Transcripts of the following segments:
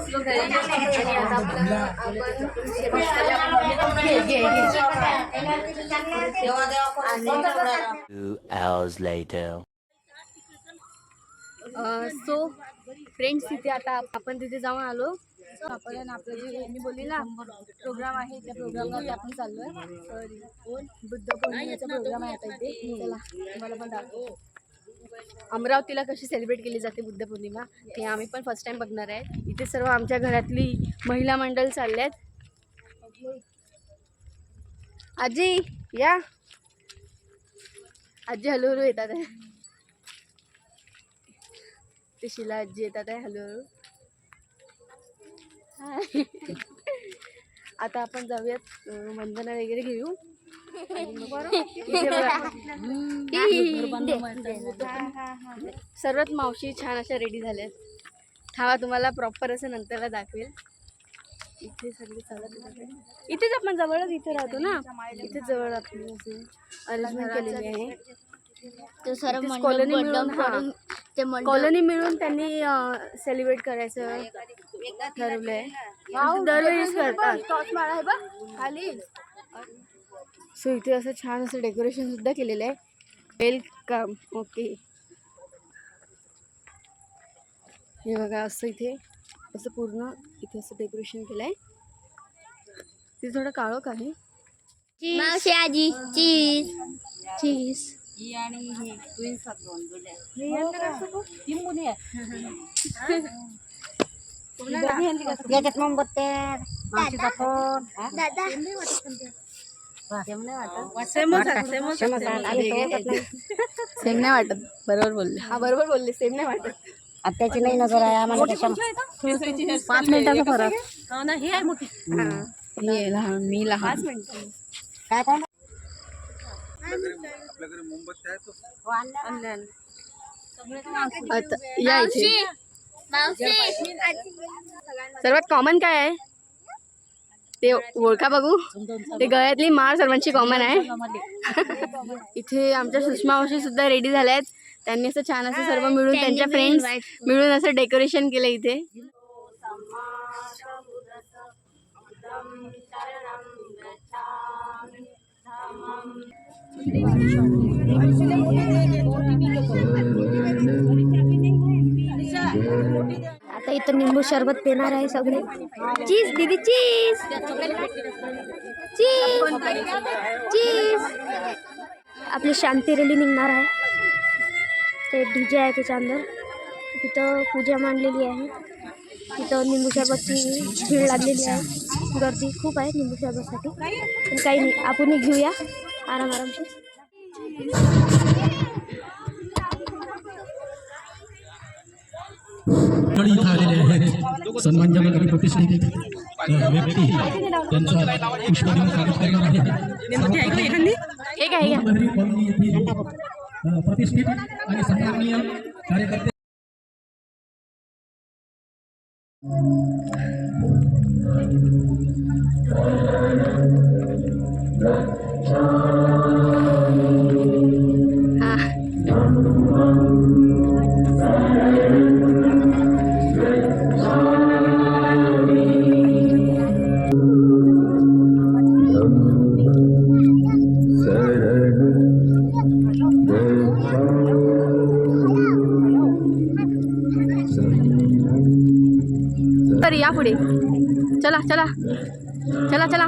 पोहोचलो घरी आणि आता आपण सो फ्रेंड्स तिथे आता आपण तिथे जाऊन आलो. आपण आपलं जे मी बोलली ना प्रोग्राम आहे त्या प्रोग्रामला आपण चाललोय. बुद्ध पौर्णिमेचा प्रोग्राम आहे आता इथे. चला तुम्हाला पण दाखवतो अमरावतीला कशी सेलिब्रेट केली जाते बुद्ध पौर्णिमा हे आम्ही पण फर्स्ट टाइम बघणार आहे. इथे सर्व आमच्या घरातली महिला मंडळ चालल्यात. आजी या, आजी हळूहळू येतात आहे. ते शिला आजी येतात आहे हळूहळू. आता आपण जाऊयात वंदना वगैरे घेऊ. सर्वात मावशी छान अशा रेडी झाल्यात. थांबा तुम्हाला प्रॉपर असं नंतरला दाखवेल. इथे सगळे चालत इथेच आपण जवळच इथे राहतो ना. इथे जवळ आपण अरेंजमेंट केलेली आहे. कॉलनी मिळून त्यांनी सेलिब्रेट करायचं ठरवलंय. दरवेळेस करतात. सो इथे असं छान असं डेकोरेशन सुद्धा केलेलं आहे. वेलकम. ओके हे बघा असं इथे असं पूर्ण इथे असं डेकोरेशन केलंय. ते थोडं काळोख आहे. मावशी आजी चीज चीज आणि हे ट्विन्स याच्यात मोमबत्त्या दादा सेम नाही वाटत. बरोबर बोलले. हा बरोबर बोलले. सेम नाही वाटत. आत्याची नाही नजर आहे आम्हाला. 5 मिनिटाचा फरक. हे आहे मोठी. हे लहान मी लहान. 5 मिनिट काय कोण आपल्याकडे मोमबत्ती आहे तो आता या इथे सर्वात कॉमन काय आहे ते ओळखा बघू. ते गळ्यातली माळ सर्वांची कॉमन आहे. इथे आमच्या सुषमा मावशी सुद्धा रेडी झाल्या आहेत. त्यांनी असं छान असं सर्व मिळून त्यांच्या फ्रेंड्स मिळून असं डेकोरेशन केलं इथे. आता इथं निंबू सरबत पिणार आहे सगळे. चीज दीदी चीज चीज चीज. आपली शांती रॅली निघणार आहे. ते डीजे आहे त्याच्या अंदर. तिथं पूजा मांडलेली आहे. तिथं निंबू सरबतची भीड लागलेली आहे. गर्दी खूप आहे निंबू सरबतसाठी. पण काही नाही आपण घेऊया आरामशी. इथं आलेले आहेत सन्मानजनक प्रतिष्ठित व्यक्ती त्यांचा पुष्पदिन कार्यक्रम आहे. प्रतिष्ठित आणि सन्माननीय कार्यकर्ते या पुढे. चला चला चला चला.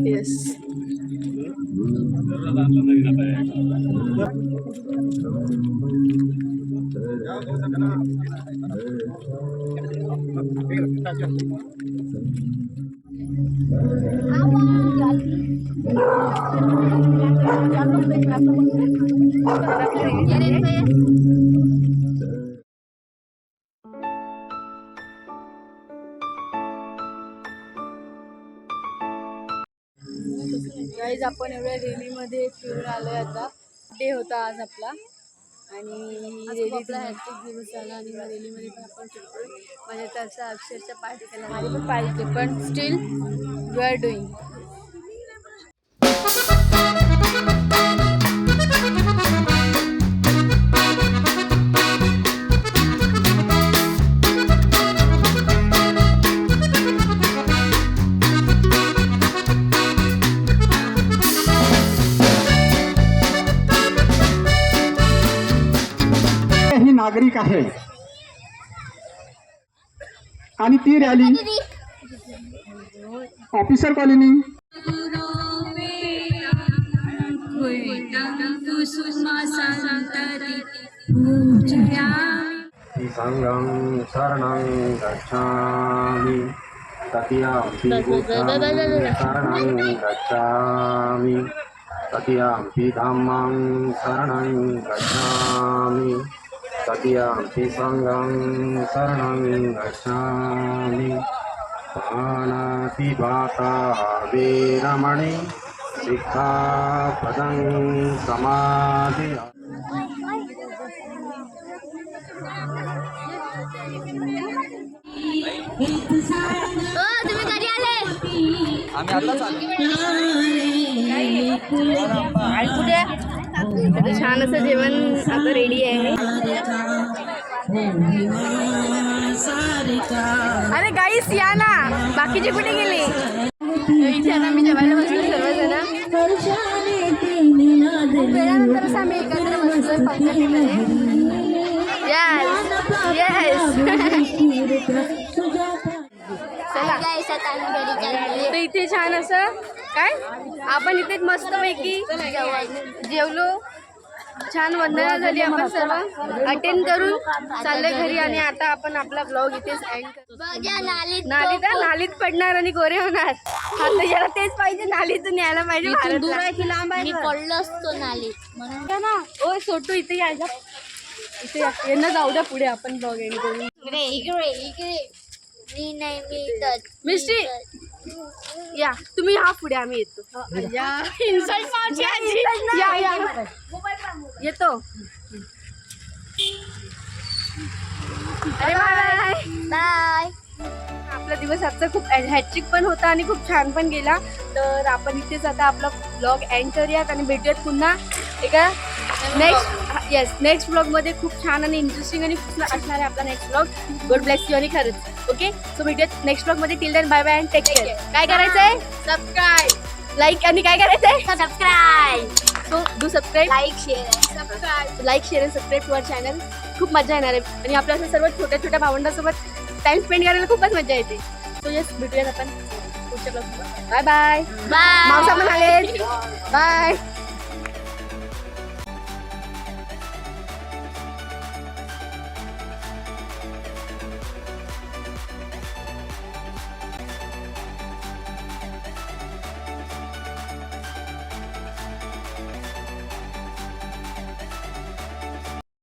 येस गाईज आपण एवढ्या रेलीमध्ये फिरून आलोय. आता डे होता आज आपला आणि आपला हॅट्रिक दिवस झाला आणि मग रेलीमध्ये पण आपण फिरतोय. म्हणजे तसं अक्षरशः पार्टी केला माझी पण पाहिजे, पण स्टील वी आर डुईंग. ही नागरिक आहे आणि ती रॅली ऑफिसर कॉलनी संगं शरणं गच्छामि ततीयम्पि बुद्धं शरणं गच्छामि ततीयम्पि धम्मं शरणं गच्छामि ततीयम्पि संगं शरणं गच्छामि पाणातिपाता वीरमणि सिक्खापदं समाधियामि. तुम्ही कधी आले? आम्ही आताच आलो. आता छान असं जेवण आता रेडी आहे. अरे गाईस या ना, बाकीचे कुठे गेले? इथे ना मी जेवायला बसलो सर्वजण. वेळानंतरच आम्ही एकत्र बसलोय पंक्तीमध्ये. चला तर इथे छान असं काय आपण इथे मस्त पैकी जेवलो, छान वंदना झाली, आपण सर्व अटेंड करून चाललोय घरी. आणि आता आपण आपला ब्लॉग इथेच एंड करतो. नालीत पडणार आणि गोरे होणार. आता याला तेच पाहिजे, नालीतून यायला पाहिजे. दूर आहे की लांब आहे? पडलो असतो नालीत म्हणून ना. ओ सोटू इथे यायचा, इथे यांना जाऊ द्या पुढे, आपण ब्लॉग एंड करू. मी नाही मी तर मिस्टी या तुम्ही हा पुढे, आम्ही येतो. इन्सल्ट पावची आजी. या या येतो. अरे बाय बाय. आपला दिवस आजचा खूप हॅट्रिक पण होता आणि खूप छान पण गेला. तर आपण इथेच आता आपला ब्लॉग एंड करूयात आणि भेटूयात पुन्हा एका नेक्स्ट ब्लॉगमध्ये. खूप छान आणि इंटरेस्टिंग आणि असणार आहे आपला next blog. God bless you आणि खरंच ओके. सो भेटूयात नेक्स्ट ब्लॉगमध्ये. Till then bye bye and take care. काय करायचंय? सबस्क्राईब, लाईक आणि काय करायचंय? Subscribe. So do subscribe, like share and subscribe to our channel. खूप मजा येणार आहे आणि आपल्या असं सर्व छोट्या छोट्या भावंडांसोबत टाइम स्पेंड करायला खूपच मजा येते. सो येस भेटूयात आपण पुढच्या ब्लॉगमध्ये. Bye bye. बाय. मावसा पण आले. बाय.